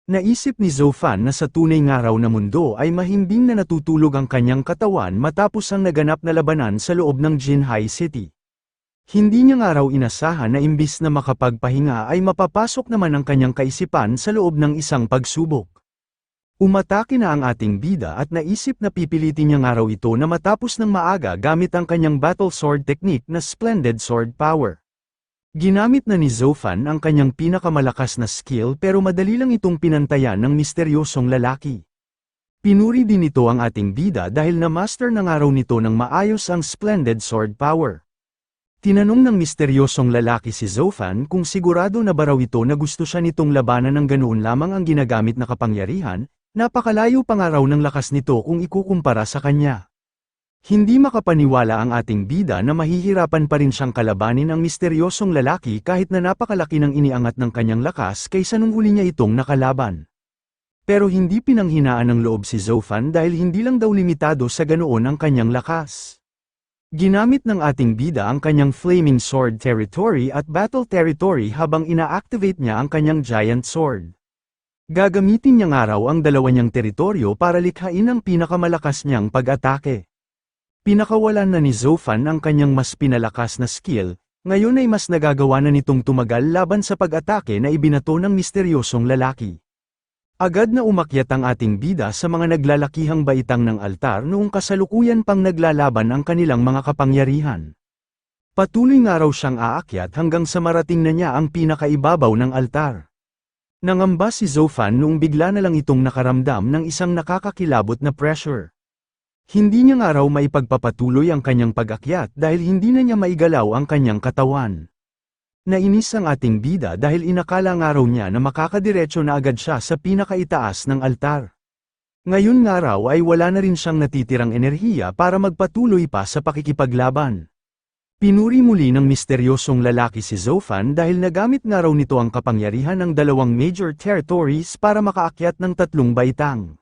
Naisip ni Zofan na sa tunay ng araw na mundo ay mahimbing na natutulog ang kanyang katawan matapos ang naganap na labanan sa loob ng Jinhai City. Hindi niya nga raw inasahan na imbis na makapagpahinga ay mapapasok naman ang kanyang kaisipan sa loob ng isang pagsubok. Umatake na ang ating bida at naisip na pipilitin niya nga raw ito na matapos ng maaga gamit ang kanyang battle sword technique na Splendid Sword Power. Ginamit na ni Zofan ang kanyang pinakamalakas na skill pero madali lang itong pinantayan ng misteryosong lalaki. Pinuri din ito ang ating bida dahil na-master ng araw nito ng maayos ang Splendid Sword Power. Tinanong ng misteryosong lalaki si Zofan kung sigurado na ba raw ito na gusto siya nitong labanan ng ganoon lamang ang ginagamit na kapangyarihan, napakalayo pa nga raw ng lakas nito kung ikukumpara sa kanya. Hindi makapaniwala ang ating bida na mahihirapan pa rin siyang kalabanin ang misteryosong lalaki kahit na napakalaki ng iniangat ng kanyang lakas kaysa nung huli niya itong nakalaban. Pero hindi pinanghinaan ng loob si Zofan dahil hindi lang daw limitado sa ganoon ang kanyang lakas. Ginamit ng ating bida ang kanyang Flaming Sword Territory at Battle Territory habang ina-activate niya ang kanyang Giant Sword. Gagamitin niya nga raw ang dalawa niyang teritoryo para likhain ang pinakamalakas niyang pag-atake. Pinakawalan na ni Zofan ang kanyang mas pinalakas na skill, ngayon ay mas nagagawa na nitong tumagal laban sa pag-atake na ibinato ng misteryosong lalaki. Agad na umakyat ang ating bida sa mga naglalakihang baitang ng altar noong kasalukuyan pang naglalaban ang kanilang mga kapangyarihan. Patuloy nga raw siyang aakyat hanggang sa marating na niya ang pinakaibabaw ng altar. Nangamba si Zofan noong bigla na lang itong nakaramdam ng isang nakakakilabot na pressure. Hindi niya nga raw maipagpapatuloy ang kanyang pag-akyat dahil hindi na niya maigalaw ang kanyang katawan. Nainis ang ating bida dahil inakala nga raw niya na makakadiretso na agad siya sa pinakaitaas ng altar. Ngayon nga raw ay wala na rin siyang natitirang enerhiya para magpatuloy pa sa pakikipaglaban. Pinuri muli ng misteryosong lalaki si Zofan dahil nagamit nga raw nito ang kapangyarihan ng dalawang major territories para makaakyat ng 3 baitang.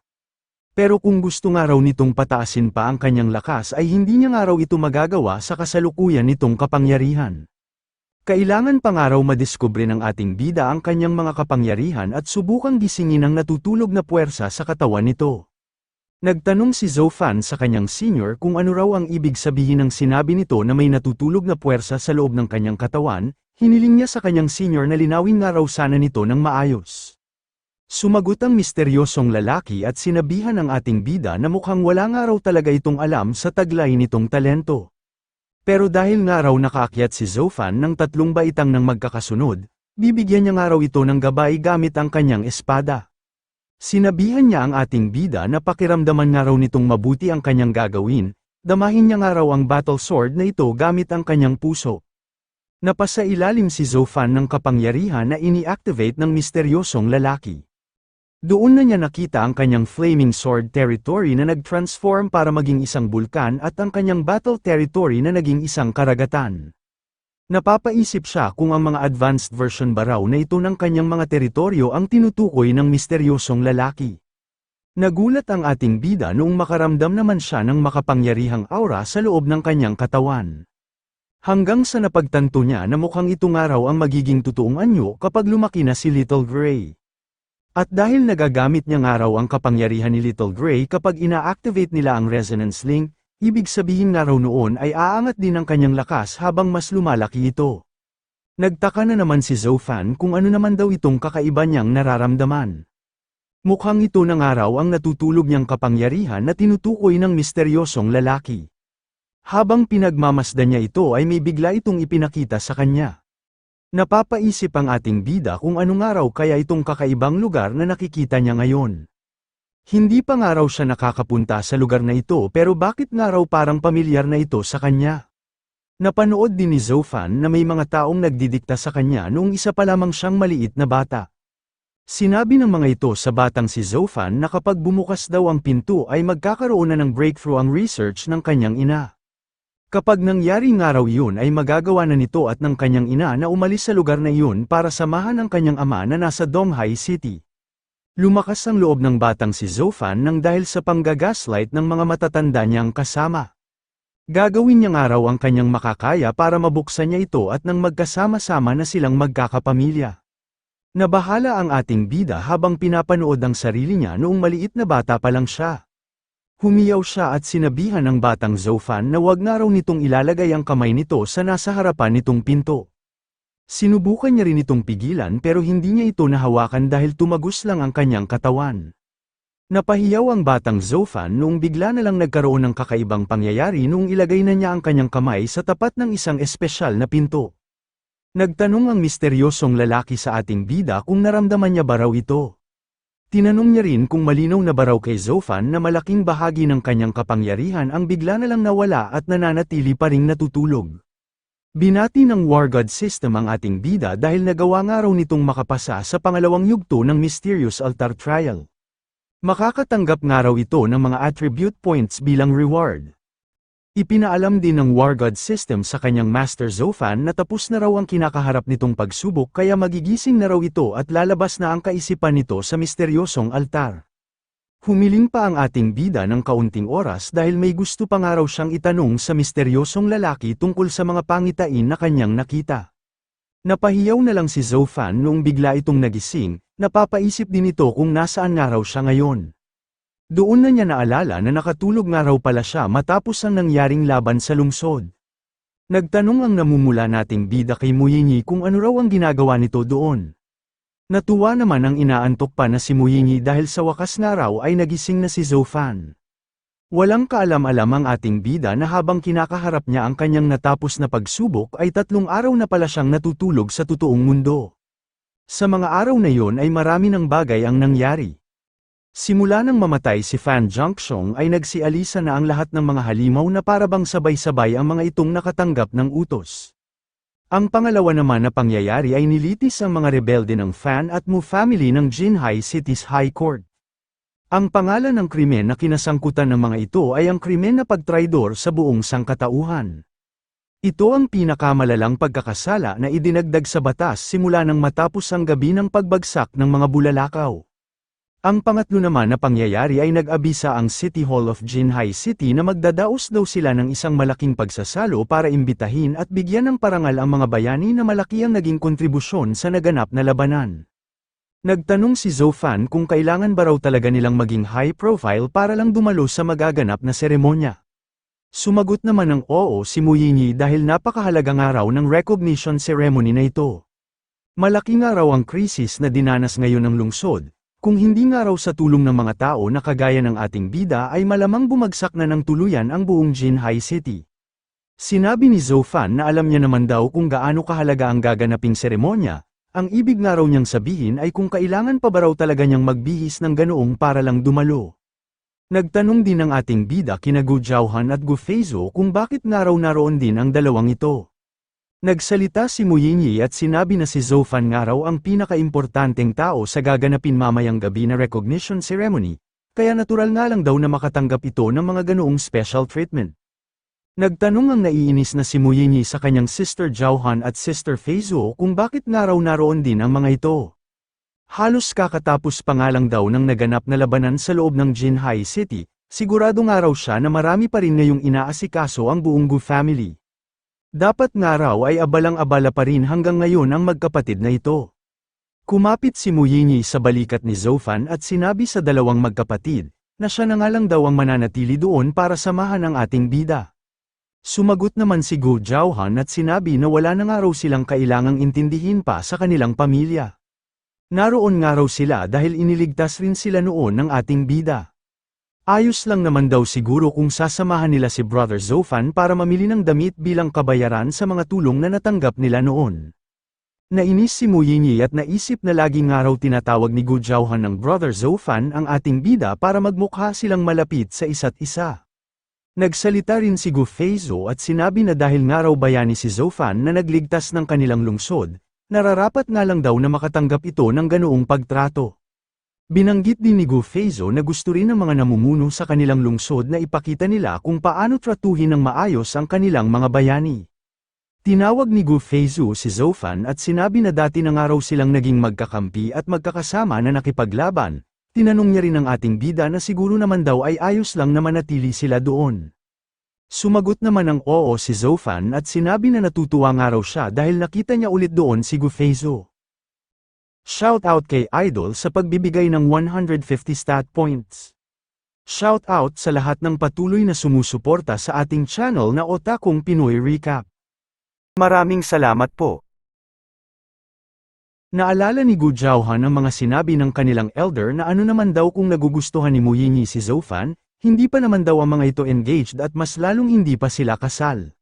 Pero kung gusto nga raw nitong pataasin pa ang kanyang lakas ay hindi niya nga raw ito magagawa sa kasalukuyan nitong kapangyarihan. Kailangan pa nga raw madiskubre ng ating bida ang kanyang mga kapangyarihan at subukang gisingin ang natutulog na puwersa sa katawan nito. Nagtanong si Zofan sa kanyang senior kung ano raw ang ibig sabihin ng sinabi nito na may natutulog na puwersa sa loob ng kanyang katawan, hiniling niya sa kanyang senior na linawin nga raw sana nito ng maayos. Sumagot ang misteryosong lalaki at sinabihan ang ating bida na mukhang wala nga raw talaga itong alam sa taglay nitong talento. Pero dahil nga raw nakaakyat si Zofan ng 3 baitang ng magkakasunod, bibigyan niya nga raw ito ng gabay gamit ang kanyang espada. Sinabihan niya ang ating bida na pakiramdaman nga raw nitong mabuti ang kanyang gagawin, damahin niya nga raw ang battle sword na ito gamit ang kanyang puso. Napasailalim si Zofan ng kapangyarihan na ini-activate ng misteryosong lalaki. Doon na niya nakita ang kanyang Flaming Sword Territory na nag-transform para maging isang bulkan at ang kanyang Battle Territory na naging isang karagatan. Napapaisip siya kung ang mga advanced version ba raw na ito ng kanyang mga teritoryo ang tinutukoy ng misteryosong lalaki. Nagulat ang ating bida noong makaramdam naman siya ng makapangyarihang aura sa loob ng kanyang katawan. Hanggang sa napagtanto niya na mukhang ito nga raw ang magiging totoong anyo kapag lumaki na si Little Gray. At dahil nagagamit niya nga raw ang kapangyarihan ni Little Gray kapag ina-activate nila ang Resonance Link, ibig sabihin nga raw noon ay aangat din ang kanyang lakas habang mas lumalaki ito. Nagtaka na naman si Zofan kung ano naman daw itong kakaiba niyang nararamdaman. Mukhang ito na nga raw ang natutulog niyang kapangyarihan na tinutukoy ng misteryosong lalaki. Habang pinagmamasdan niya ito ay may bigla itong ipinakita sa kanya. Napapaisip ang ating bida kung ano nga raw kaya itong kakaibang lugar na nakikita niya ngayon. Hindi pa nga raw siya nakakapunta sa lugar na ito pero bakit nga raw parang pamilyar na ito sa kanya? Napanood din ni Zofan na may mga taong nagdidikta sa kanya noong isa pa lamang siyang maliit na bata. Sinabi ng mga ito sa batang si Zofan na kapag bumukas daw ang pinto ay magkakaroon na ng breakthrough ang research ng kanyang ina. Kapag nangyari nga raw yun ay magagawa na nito at ng kanyang ina na umalis sa lugar na iyon para samahan ang kanyang ama na nasa Donghai City. Lumakas ang loob ng batang si Zofan nang dahil sa panggagaslight ng mga matatanda niyang kasama. Gagawin niya nga raw ang kanyang makakaya para mabuksan niya ito at nang magkasama-sama na silang magkakapamilya. Nabahala ang ating bida habang pinapanood ang sarili niya noong maliit na bata pa lang siya. Humiyaw siya at sinabihan ng batang Zoufan na wag na raw nitong ilalagay ang kamay nito sa nasa harapan nitong pinto. Sinubukan niya rin itong pigilan pero hindi niya ito nahawakan dahil tumagos lang ang kanyang katawan. Napahiyaw ang batang Zoufan noong bigla na lang nagkaroon ng kakaibang pangyayari noong ilagay na niya ang kanyang kamay sa tapat ng isang espesyal na pinto. Nagtanong ang misteryosong lalaki sa ating bida kung naramdaman niya ba raw ito. Tinanong niya rin kung malinaw na ba raw kay Zoufan na malaking bahagi ng kanyang kapangyarihan ang bigla na lang nawala at nananatili pa ring natutulog. Binati ng War God System ang ating bida dahil nagawa nga raw nitong makapasa sa pangalawang yugto ng Mysterious Altar Trial. Makakatanggap nga raw ito ng mga attribute points bilang reward. Ipinaalam din ng War God System sa kanyang Master Zoufan na tapos na raw ang kinakaharap nitong pagsubok kaya magigising na raw ito at lalabas na ang kaisipan nito sa misteryosong altar. Humiling pa ang ating bida ng kaunting oras dahil may gusto pa nga raw siyang itanong sa misteryosong lalaki tungkol sa mga pangitain na kanyang nakita. Napahiyaw na lang si Zoufan noong bigla itong nagising, napapaisip din ito kung nasaan nga raw siya ngayon. Doon na niya naalala na nakatulog nga raw pala siya matapos ang nangyaring laban sa lungsod. Nagtanong ang namumula nating bida kay Muyinyi kung ano raw ang ginagawa nito doon. Natuwa naman ang inaantok pa na si Muyinyi dahil sa wakas nga raw ay nagising na si Zoufan. Walang kaalam-alam ang ating bida na habang kinakaharap niya ang kanyang natapos na pagsubok ay 3 araw na pala siyang natutulog sa totoong mundo. Sa mga araw na yon ay marami ng bagay ang nangyari. Simula nang mamatay si Fan Zhongxiong ay nagsialisa na ang lahat ng mga halimaw na parabang sabay-sabay ang mga itong nakatanggap ng utos. Ang pangalawa naman na pangyayari ay nilitis ang mga rebelde ng Fan at Mu family ng Jinhai City's High Court. Ang pangalan ng krimen na kinasangkutan ng mga ito ay ang krimen na pagtraidor sa buong sangkatauhan. Ito ang pinakamalalang pagkakasala na idinagdag sa batas simula nang matapos ang gabi ng pagbagsak ng mga bulalakaw. Ang pangatlo naman na pangyayari ay nag-abisa ang City Hall of Jinhai City na magdadaos daw sila ng isang malaking pagsasalo para imbitahin at bigyan ng parangal ang mga bayani na malaki ang naging kontribusyon sa naganap na labanan. Nagtanong si Zoufan kung kailangan ba raw talaga nilang maging high profile para lang dumalo sa magaganap na seremonya. Sumagot naman ng oo si Muyinyi dahil napakahalaga nga raw ng recognition ceremony na ito. Malaki nga raw ang krisis na dinanas ngayon ng lungsod. Kung hindi nga raw sa tulong ng mga tao na kagaya ng ating bida ay malamang bumagsak na ng tuluyan ang buong Jinhai City. Sinabi ni Zoufan na alam niya naman daw kung gaano kahalaga ang gaganaping seremonya, ang ibig nga raw niyang sabihin ay kung kailangan pa ba raw talaga niyang magbihis ng ganoong para lang dumalo. Nagtanong din ang ating bida kina Gu Zhaohan at Gu Feizo kung bakit nga raw naroon din ang dalawang ito. Nagsalita si Muyinyi at sinabi na si Zoufan nga raw ang pinakaimportanteng tao sa gaganapin mamayang gabi na recognition ceremony, kaya natural nga lang daw na makatanggap ito ng mga ganoong special treatment. Nagtanong ang naiinis na si Muyinyi sa kanyang Sister Zhaohan at Sister Feizo kung bakit nga raw naroon din ang mga ito. Halos kakatapos pa nga lang daw ng naganap na labanan sa loob ng Jinhai City, sigurado nga raw siya na marami pa rin ngayong inaasikaso ang buong Gu family. Dapat nga raw ay abalang-abala pa rin hanggang ngayon ang magkapatid na ito. Kumapit si Muyinyi sa balikat ni Zoufan at sinabi sa dalawang magkapatid, na siya na nga lang daw ang mananatili doon para samahan ang ating bida. Sumagot naman si Gu Zhaohan at sinabi na wala na nga raw silang kailangang intindihin pa sa kanilang pamilya. Naroon nga raw sila dahil iniligtas rin sila noon ng ating bida. Ayos lang naman daw siguro kung sasamahan nila si Brother Zoufan para mamili ng damit bilang kabayaran sa mga tulong na natanggap nila noon. Nainis si Muyinyi at naisip na laging nga raw tinatawag ni Gu Zhaohan ng Brother Zoufan ang ating bida para magmukha silang malapit sa isa't isa. Nagsalita rin si Gu Feizo at sinabi na dahil nga raw bayani si Zoufan na nagligtas ng kanilang lungsod, nararapat nga lang daw na makatanggap ito ng ganoong pagtrato. Binanggit din ni Gu Feizo na gusto rin ng mga namumuno sa kanilang lungsod na ipakita nila kung paano tratuhin ng maayos ang kanilang mga bayani. Tinawag ni Gu Feizo si Zoufan at sinabi na dati na nga raw silang naging magkakampi at magkakasama na nakipaglaban. Tinanong niya rin ang ating bida na siguro naman daw ay ayos lang na manatili sila doon. Sumagot naman ng oo si Zoufan at sinabi na natutuwa nga raw siya dahil nakita niya ulit doon si Gu Feizo. Shoutout kay Idol sa pagbibigay ng 150 stat points. Shoutout sa lahat ng patuloy na sumusuporta sa ating channel na Otakong Pinoy Recap. Maraming salamat po. Naalala ni Gu Zhaohan ang mga sinabi ng kanilang elder na ano naman daw kung nagugustuhan ni Mu Yingyi si Zhou Fan, hindi pa naman daw ang mga ito engaged at mas lalong hindi pa sila kasal.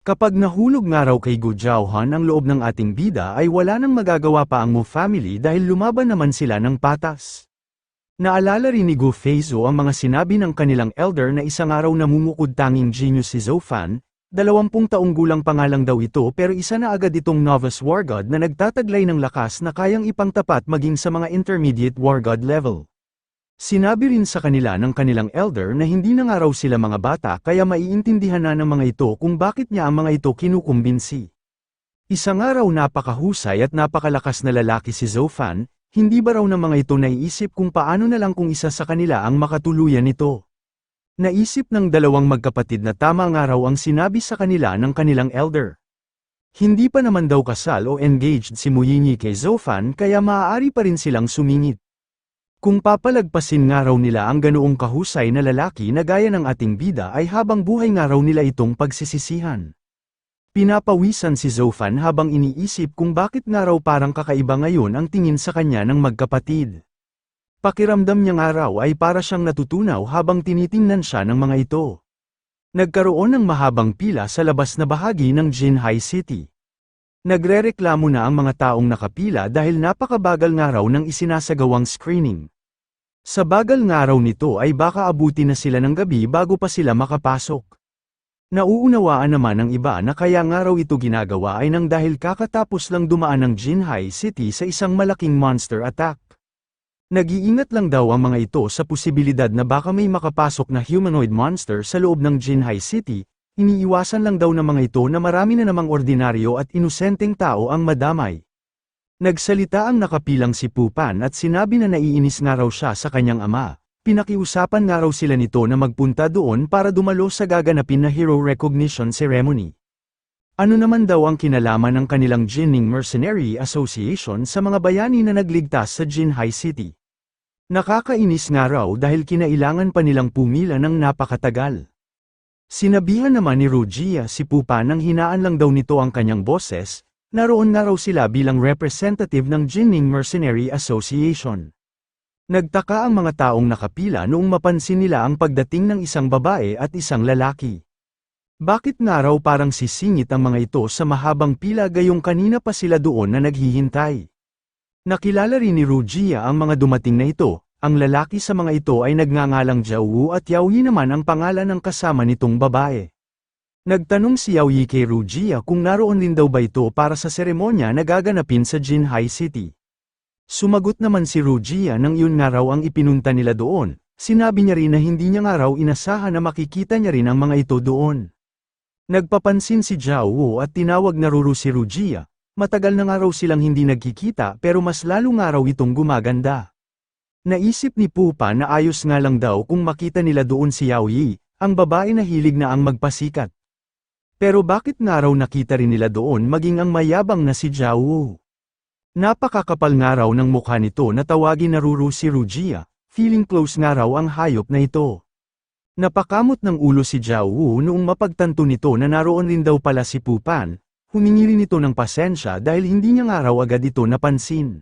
Kapag nahulog nga raw kay Gu Zhaohan ang loob ng ating bida ay wala nang magagawa pa ang Mu family dahil lumaban naman sila ng patas. Naalala rin ni Gu Feizo ang mga sinabi ng kanilang elder na isang araw namumukod tanging genius si Zhou Fan, 20 taong gulang pa nga lang daw ito pero isa na agad itong novice war god na nagtataglay ng lakas na kayang ipangtapat maging sa mga intermediate war god level. Sinabi rin sa kanila ng kanilang elder na hindi na nga raw sila mga bata kaya maiintindihan na ng mga ito kung bakit niya ang mga ito kinukumbinsi. Isa nga raw napakahusay at napakalakas na lalaki si Zhou Fan, hindi ba raw ng mga ito naiisip kung paano na lang kung isa sa kanila ang makatuluyan nito. Naisip ng dalawang magkapatid na tama nga raw ang sinabi sa kanila ng kanilang elder. Hindi pa naman daw kasal o engaged si Mu Yingyi kay Zhou Fan kaya maaari pa rin silang sumingit. Kung papalagpasin nga raw nila ang ganoong kahusay na lalaki na gaya ng ating bida ay habang buhay nga raw nila itong pagsisisihan. Pinapawisan si Zhou Fan habang iniisip kung bakit nga raw parang kakaiba ngayon ang tingin sa kanya ng magkapatid. Pakiramdam niya nga raw ay para siyang natutunaw habang tinitingnan siya ng mga ito. Nagkaroon ng mahabang pila sa labas na bahagi ng Jinhai City. Nagrereklamo na ang mga taong nakapila dahil napakabagal nga raw ng isinasagawang screening. Sa bagal nga raw nito ay baka abuti na sila ng gabi bago pa sila makapasok. Nauunawaan naman ng iba na kaya nga raw ito ginagawa ay nang dahil kakatapos lang dumaan ng Jinhai City sa isang malaking monster attack. Nag-iingat lang daw ang mga ito sa posibilidad na baka may makapasok na humanoid monster sa loob ng Jinhai City, iniiwasan lang daw ng mga ito na marami na namang ordinaryo at inosenteng tao ang madamay. Nagsalita ang nakapilang si Pu Pan at sinabi na naiinis nga raw siya sa kanyang ama, pinakiusapan nga raw sila nito na magpunta doon para dumalo sa gaganapin na hero recognition ceremony. Ano naman daw ang kinalaman ng kanilang Jinning Mercenary Association sa mga bayani na nagligtas sa Jinhai City? Nakakainis nga raw dahil kinailangan pa nilang pumila ng napakatagal. Sinabihan naman ni Rugia si Pu Pan nang hinaan lang daw nito ang kanyang boses, naroon nga raw sila bilang representative ng Jinning Mercenary Association. Nagtaka ang mga taong nakapila noong mapansin nila ang pagdating ng isang babae at isang lalaki. Bakit nga raw parang sisingit ang mga ito sa mahabang pila gayong kanina pa sila doon na naghihintay? Nakilala rin ni Rugia ang mga dumating na ito, ang lalaki sa mga ito ay nagngangalang Jiaowu at Yaoyi naman ang pangalan ng kasama nitong babae. Nagtanong si Yaoyi kay Rugia kung naroon rin daw ba ito para sa seremonya na gaganapin sa Jinhai City. Sumagot naman si Rugia nang yun nga raw ang ipinunta nila doon, sinabi niya rin na hindi niya nga raw inasahan na makikita niya rin ang mga ito doon. Nagpapansin si Jiaowu at tinawag na Ruru si Rugia. Matagal na nga raw silang hindi nagkikita pero mas lalo nga raw itong gumaganda. Naisip ni Pu Pan na ayos nga lang daw kung makita nila doon si Yaoyi, ang babae na hilig na ang magpasikat. Pero bakit nga raw nakita rin nila doon maging ang mayabang na si Jiaowu? Napakakapal nga raw ng mukha nito na tawagin na Ruru si Rugia, feeling close nga raw ang hayop na ito. Napakamot ng ulo si Jiaowu noong mapagtanto nito na naroon rin daw pala si Pu Pan. Humingi rin ito ng pasensya dahil hindi niya nga raw agad ito napansin.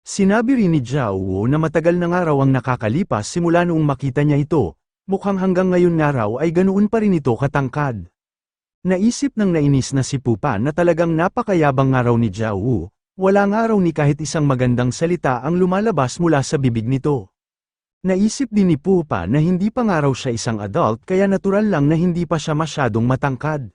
Sinabi rin ni Jiaowu na matagal na nga raw ang nakakalipas simula noong makita niya ito, mukhang hanggang ngayon nga raw ay ganoon pa rin ito katangkad. Naisip ng nainis na si Pu Pan na talagang napakayabang nga raw ni Jiaowu, wala nga raw ni kahit isang magandang salita ang lumalabas mula sa bibig nito. Naisip din ni Pu Pan na hindi pa nga raw siya isang adult kaya natural lang na hindi pa siya masyadong matangkad.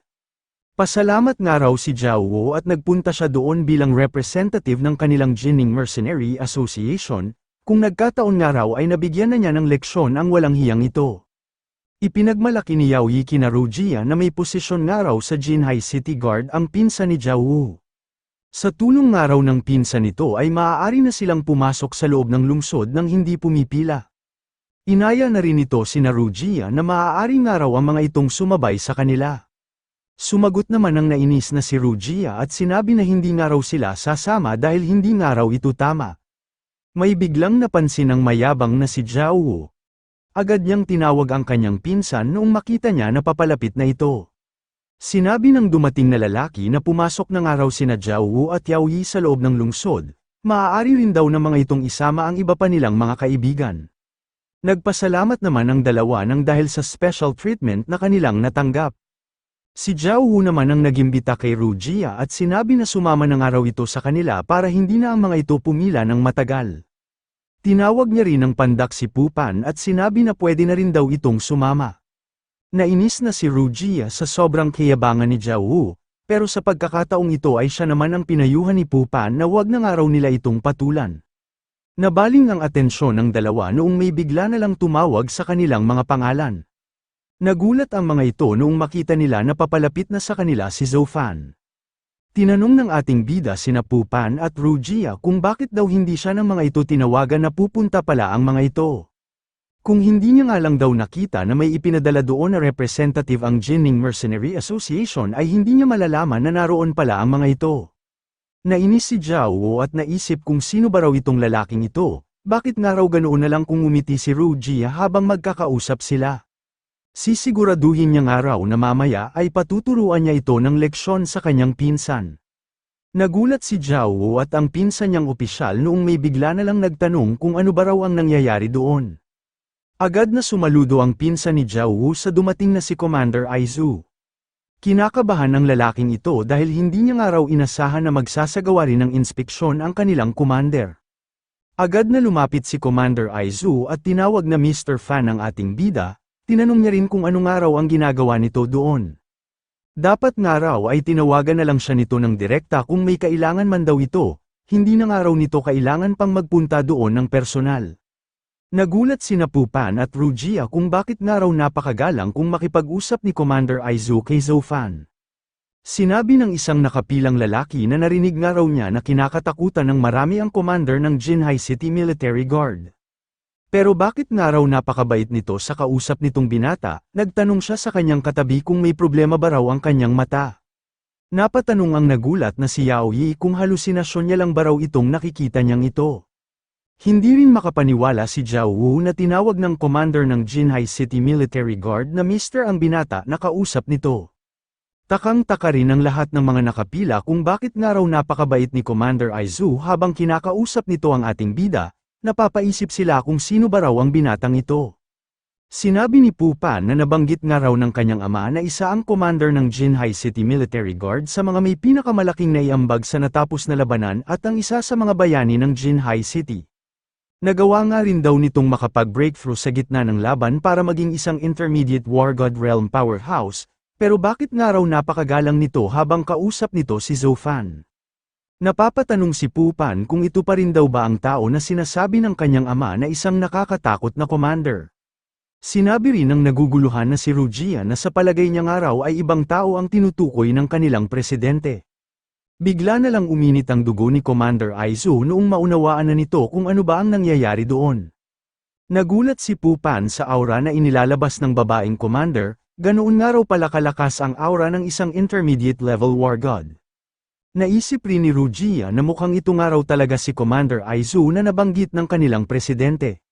Pasalamat nga raw si Jiaowu at nagpunta siya doon bilang representative ng kanilang Jinning Mercenary Association, kung nagkataon nga raw ay nabigyan na niya ng leksyon ang walang hiyang ito. Ipinagmalaki ni Yaoyi kina Rugia na may posisyon nga raw sa Jinhai City Guard ang pinsan ni Jiaowu. Sa tulong nga raw ng pinsan nito ay maaari na silang pumasok sa loob ng lungsod nang hindi pumipila. Inaya na rin ito sina Rugia na maaari nga raw ang mga itong sumabay sa kanila. Sumagot naman ang nainis na si Rugia at sinabi na hindi nga raw sila sasama dahil hindi nga raw ito tama. May biglang napansin ang mayabang na si Zhao Wu. Agad niyang tinawag ang kanyang pinsan noong makita niya na papalapit na ito. Sinabi ng dumating na lalaki na pumasok na nga raw sina Zhao Wu at Yao Yi sa loob ng lungsod. Maaari rin daw na mga itong isama ang iba pa nilang mga kaibigan. Nagpasalamat naman ang dalawa nang dahil sa special treatment na kanilang natanggap. Si Zhao Wu naman ang nagimbita kay Rugia at sinabi na sumama na nga raw ito sa kanila para hindi na ang mga ito pumila ng matagal. Tinawag niya rin ang pandak si Pupan at sinabi na pwede na rin daw itong sumama. Nainis na si Rugia sa sobrang kayabangan ni Zhao Wu, pero sa pagkakataong ito ay siya naman ang pinayuhan ni Pupan na wag na nga raw nila itong patulan. Nabaling ang atensyon ng dalawa noong may bigla na lang tumawag sa kanilang mga pangalan. Nagulat ang mga ito noong makita nila na papalapit na sa kanila si Zhou Fan. Tinanong ng ating bida sina Pupan at Rugia kung bakit daw hindi siya ng mga ito tinawagan na pupunta pala ang mga ito. Kung hindi niya nga lang daw nakita na may ipinadala doon na representative ang Jinning Mercenary Association ay hindi niya malalaman na naroon pala ang mga ito. Nainis si Zhao Wu at naisip kung sino ba raw itong lalaking ito, bakit nga raw ganoon na lang kung umiti si Rugia habang magkakausap sila. Sisiguraduhin niya nga raw na mamaya ay patuturuan niya ito ng leksyon sa kanyang pinsan. Nagulat si Zhao Wu at ang pinsan niyang opisyal noong may bigla na lang nagtanong kung ano ba raw ang nangyayari doon. Agad na sumaludo ang pinsan ni Zhao Wu sa dumating na si Commander Aizu. Kinakabahan ang lalaking ito dahil hindi niya nga raw inasahan na magsasagawa rin ng inspeksyon ang kanilang commander. Agad na lumapit si Commander Aizu at tinawag na Mr. Fan ang ating bida. Tinanong niya rin kung ano nga raw ang ginagawa nito doon. Dapat nga raw ay tinawagan na lang siya nito ng direkta kung may kailangan man daw ito, hindi na nga raw nito kailangan pang magpunta doon ng personal. Nagulat sina Pupan at Rugia kung bakit nga raw napakagalang kung makipag-usap ni Commander Aizu kay Zhou Fan. Sinabi ng isang nakapilang lalaki na narinig nga raw niya na kinakatakutan ng marami ang commander ng Jinhai City Military Guard. Pero bakit nga raw napakabait nito sa kausap nitong binata, nagtanong siya sa kanyang katabi kung may problema ba raw ang kanyang mata. Napatanong ang nagulat na si Yao Yi kung halusinasyon niya lang ba raw itong nakikita niyang ito. Hindi rin makapaniwala si Zhao Wu na tinawag ng commander ng Jinhai City Military Guard na Mr. ang binata na kausap nito. Takang-taka rin ang lahat ng mga nakapila kung bakit nga raw napakabait ni Commander Aizu habang kinakausap nito ang ating bida. Napapaisip sila kung sino ba raw ang binatang ito. Sinabi ni Pupan na nabanggit nga raw ng kanyang ama na isa ang commander ng Jinhai City Military Guard sa mga may pinakamalaking naiambag sa natapos na labanan at ang isa sa mga bayani ng Jinhai City. Nagawa nga rin daw nitong makapag-breakthrough sa gitna ng laban para maging isang intermediate War God Realm powerhouse, pero bakit nga raw napakagalang nito habang kausap nito si Zhou Fan? Napapatanong si Pupan kung ito pa rin daw ba ang tao na sinasabi ng kanyang ama na isang nakakatakot na commander. Sinabi rin ng naguguluhan na si Rugia na sa palagay niya nga raw ay ibang tao ang tinutukoy ng kanilang presidente. Bigla na lang uminit ang dugo ni Commander Aizu noong maunawaan na nito kung ano ba ang nangyayari doon. Nagulat si Pupan sa aura na inilalabas ng babaeng commander, ganoon nga raw pala kalakas ang aura ng isang intermediate level war god. Naisip rin ni Rugia na mukhang ito nga raw talaga si Commander Aizu na nabanggit ng kanilang presidente.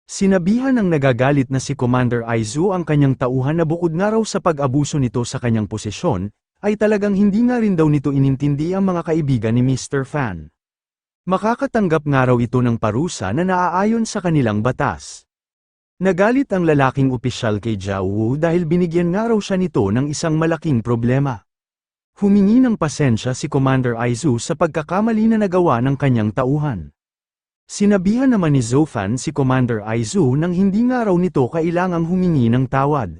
Sinabihan ng nagagalit na si Commander Aizu ang kanyang tauhan na bukod nga raw sa pag-abuso nito sa kanyang posisyon, ay talagang hindi nga rin daw nito inintindi ang mga kaibigan ni Mr. Fan. Makakatanggap nga raw ito ng parusa na naaayon sa kanilang batas. Nagalit ang lalaking opisyal kay Zhao Wu dahil binigyan nga raw siya nito ng isang malaking problema. Humingi ng pasensya si Commander Aizu sa pagkakamali na nagawa ng kanyang tauhan. Sinabihan naman ni Zhou Fan si Commander Aizu nang hindi nga raw nito kailangang humingi ng tawad.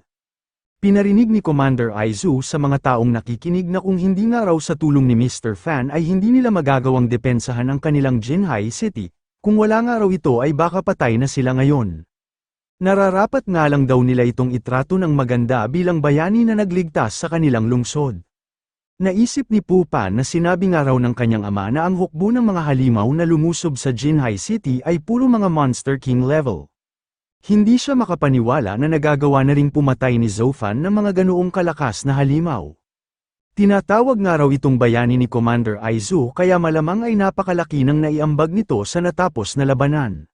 Pinarinig ni Commander Aizu sa mga taong nakikinig na kung hindi nga raw sa tulong ni Mr. Fan ay hindi nila magagawang depensahan ang kanilang Jinhai City, kung wala nga raw ito ay baka patay na sila ngayon. Nararapat nga lang daw nila itong itrato ng maganda bilang bayani na nagligtas sa kanilang lungsod. Naisip ni Pupan na sinabi nga raw ng kanyang ama na ang hukbo ng mga halimaw na lumusob sa Jinhai City ay puro mga Monster King level. Hindi siya makapaniwala na nagagawa na ring pumatay ni Zhou Fan ng mga ganoong kalakas na halimaw. Tinatawag nga raw itong bayani ni Commander Aizu kaya malamang ay napakalaki ng naiambag nito sa natapos na labanan.